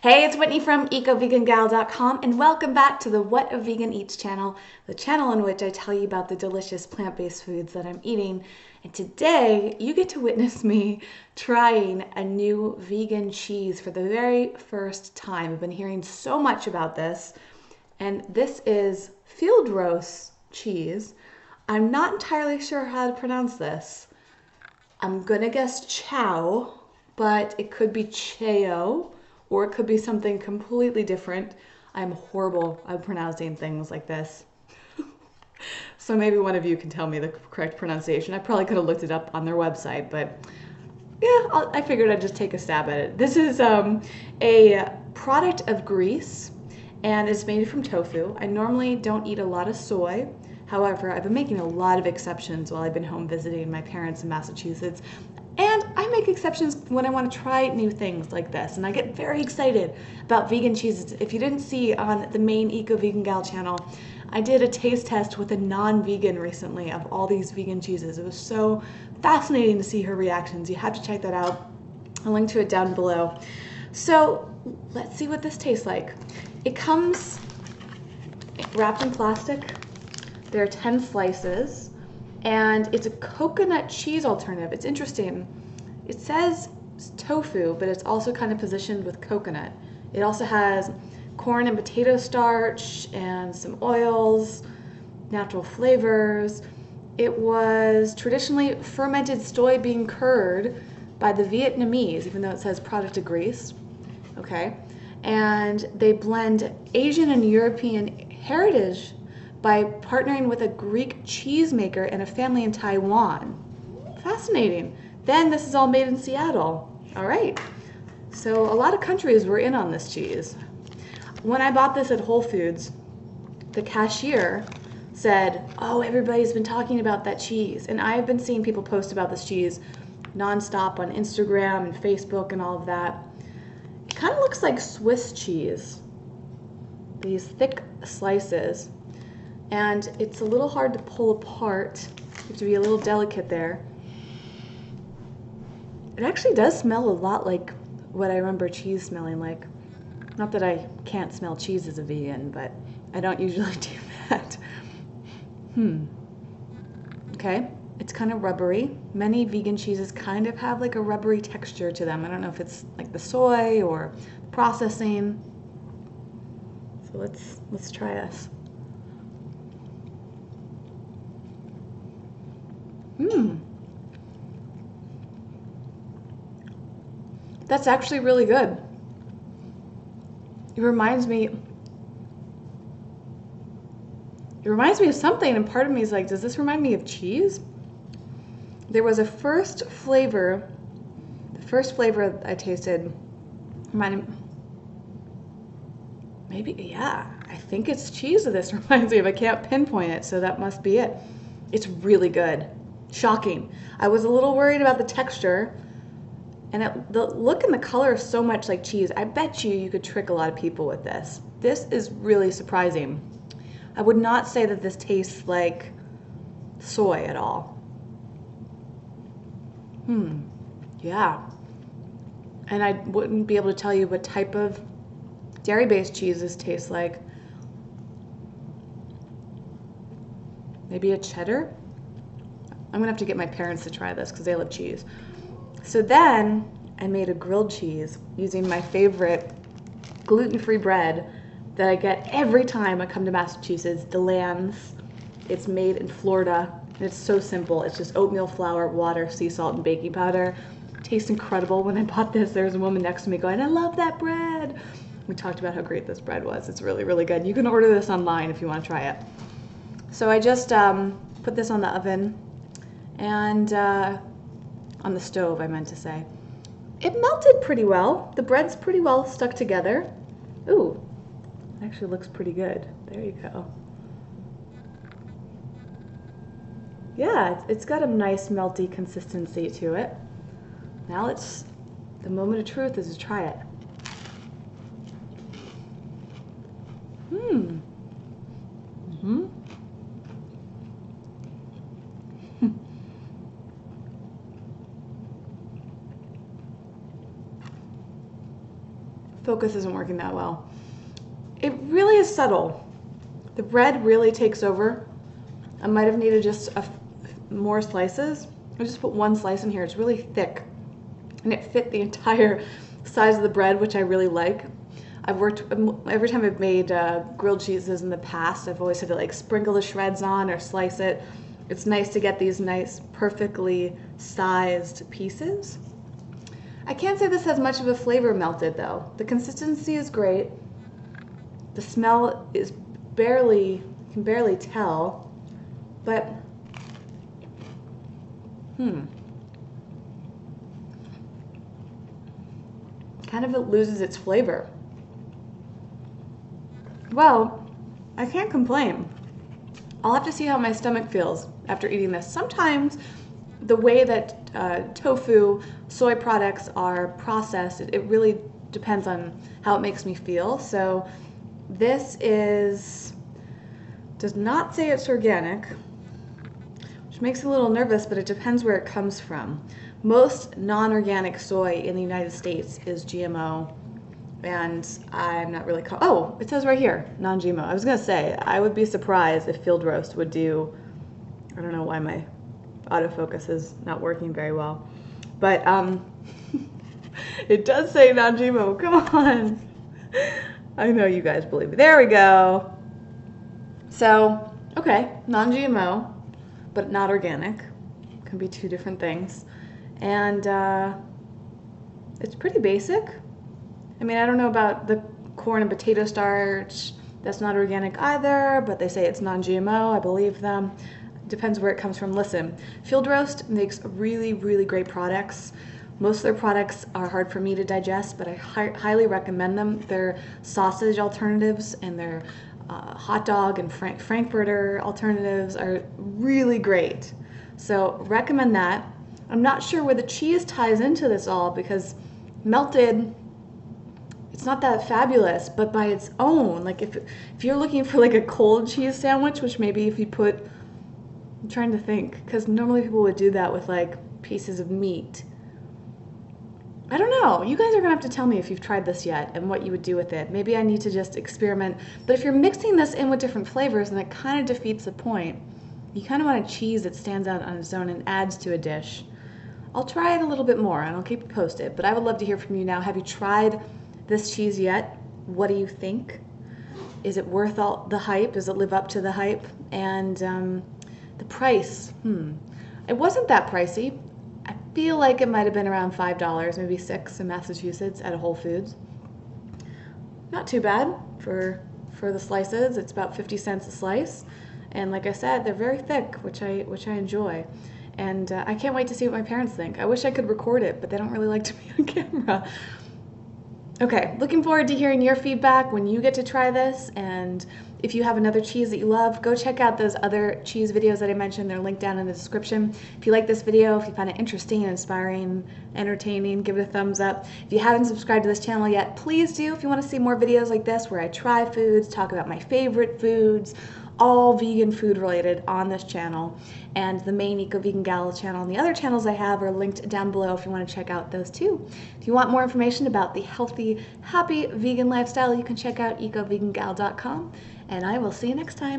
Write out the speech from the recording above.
Hey, it's Whitney from EcoVeganGal.com and welcome back to the What a Vegan Eats channel, the channel in which I tell you about the delicious plant-based foods that I'm eating. And today you get to witness me trying a new vegan cheese for the very first time. I've been hearing so much about this, and this is field roast cheese. I'm not entirely sure how to pronounce this. I'm gonna guess Chao, but it could be Chao, or it could be something completely different. I'm horrible at pronouncing things like this. So maybe one of you can tell me the correct pronunciation. I probably could have looked it up on their website, but yeah, I figured I'd just take a stab at it. This is a product of Greece, and it's made from tofu. I normally don't eat a lot of soy. However, I've been making a lot of exceptions while I've been home visiting my parents in Massachusetts. And I make exceptions when I want to try new things like this. And I get very excited about vegan cheeses. If you didn't see on the main Eco Vegan Gal channel, I did a taste test with a non-vegan recently of all these vegan cheeses. It was so fascinating to see her reactions. You have to check that out. I'll link to it down below. So let's see what this tastes like. It comes wrapped in plastic. There are 10 slices, and it's a coconut cheese alternative. It's interesting. It says tofu, but it's also kind of positioned with coconut. It also has corn and potato starch and some oils, natural flavors. It was traditionally fermented soybean curd by the Vietnamese, even though it says product of Greece. Okay, and they blend Asian and European heritage by partnering with a Greek cheesemaker and a family in Taiwan. Fascinating. Then this is all made in Seattle. All right. So a lot of countries were in on this cheese. When I bought this at Whole Foods, the cashier said, "Oh, everybody's been talking about that cheese." And I've been seeing people post about this cheese nonstop on Instagram and Facebook and all of that. It kind of looks like Swiss cheese. These thick slices. And it's a little hard to pull apart. You have to be a little delicate there. It actually does smell a lot like what I remember cheese smelling like. Not that I can't smell cheese as a vegan, but I don't usually do that. Okay, it's kind of rubbery. Many vegan cheeses kind of have like a rubbery texture to them. I don't know if it's like the soy or processing. So let's try this. That's actually really good. It reminds me of something, and part of me is like, does this remind me of cheese? There was the first flavor I tasted reminded me, maybe, yeah, I think it's cheese that this reminds me of. I can't pinpoint it, so that must be it. It's really good. Shocking. I was a little worried about the texture, and the look and the color is so much like cheese. I bet you could trick a lot of people with this. This is really surprising. I would not say that this tastes like soy at all. Yeah. And I wouldn't be able to tell you what type of dairy-based cheeses taste like. Maybe a cheddar? I'm gonna have to get my parents to try this because they love cheese. So then I made a grilled cheese using my favorite gluten-free bread that I get every time I come to Massachusetts, the Lamb's. It's made in Florida, and it's so simple. It's just oatmeal flour, water, sea salt, and baking powder. It tastes incredible. When I bought this, there was a woman next to me going, "I love that bread." We talked about how great this bread was. It's really, really good. You can order this online if you want to try it. So I just put this on the oven and on the stove, I meant to say. It melted pretty well. The bread's pretty well stuck together. Ooh, it actually looks pretty good. There you go. Yeah, it's got a nice melty consistency to it. Now the moment of truth is to try it. So autofocus isn't working that well. It really is subtle. The bread really takes over. I might have needed just more slices. I just put one slice in here. It's really thick, and it fit the entire size of the bread, which I really like. I've worked, every time I've made grilled cheeses in the past, I've always had to like sprinkle the shreds on or slice it. It's nice to get these nice, perfectly sized pieces. I can't say this has much of a flavor melted though. The consistency is great. The smell is you can barely tell, but kind of it loses its flavor. Well, I can't complain. I'll have to see how my stomach feels after eating this. Sometimes the way that tofu, soy products are processed, it really depends on how it makes me feel. So this does not say it's organic, which makes me a little nervous, but it depends where it comes from. Most non-organic soy in the United States is GMO. And I'm not really oh, it says right here, non-GMO. I was gonna say, I would be surprised if Field Roast would do, I don't know why my autofocus is not working very well, but it does say non-GMO, come on. I know you guys believe me. There we go. So, okay, non-GMO, but not organic. Can be two different things. And it's pretty basic. I mean, I don't know about the corn and potato starch. That's not organic either, but they say it's non-GMO. I believe them. Depends where it comes from. Listen, Field Roast makes really, really great products. Most of their products are hard for me to digest, but I highly recommend them. Their sausage alternatives and their hot dog and Frankfurter alternatives are really great. So recommend that. I'm not sure where the cheese ties into this all because melted, it's not that fabulous, but by its own, like if you're looking for like a cold cheese sandwich, which maybe if you put, I'm trying to think, because normally people would do that with like pieces of meat. I don't know. You guys are gonna have to tell me if you've tried this yet and what you would do with it. Maybe I need to just experiment. But if you're mixing this in with different flavors, then it kind of defeats the point. You kind of want a cheese that stands out on its own and adds to a dish. I'll try it a little bit more and I'll keep you posted, but I would love to hear from you now. Have you tried this cheese yet? What do you think? Is it worth all the hype? Does it live up to the hype? And the price, it wasn't that pricey. I feel like it might have been around $5, maybe $6 in Massachusetts at a Whole Foods. Not too bad for the slices. It's about 50 cents a slice. And like I said, they're very thick, which I enjoy. And I can't wait to see what my parents think. I wish I could record it, but they don't really like to be on camera. Okay, looking forward to hearing your feedback when you get to try this, and if you have another cheese that you love, go check out those other cheese videos that I mentioned. They're linked down in the description. If you like this video, if you find it interesting, inspiring, entertaining, give it a thumbs up. If you haven't subscribed to this channel yet, please do. If you want to see more videos like this where I try foods, talk about my favorite foods, all vegan food related on this channel, and the main Eco Vegan Gal channel and the other channels I have are linked down below if you want to check out those too. If you want more information about the healthy, happy vegan lifestyle, you can check out ecovegangal.com, and I will see you next time.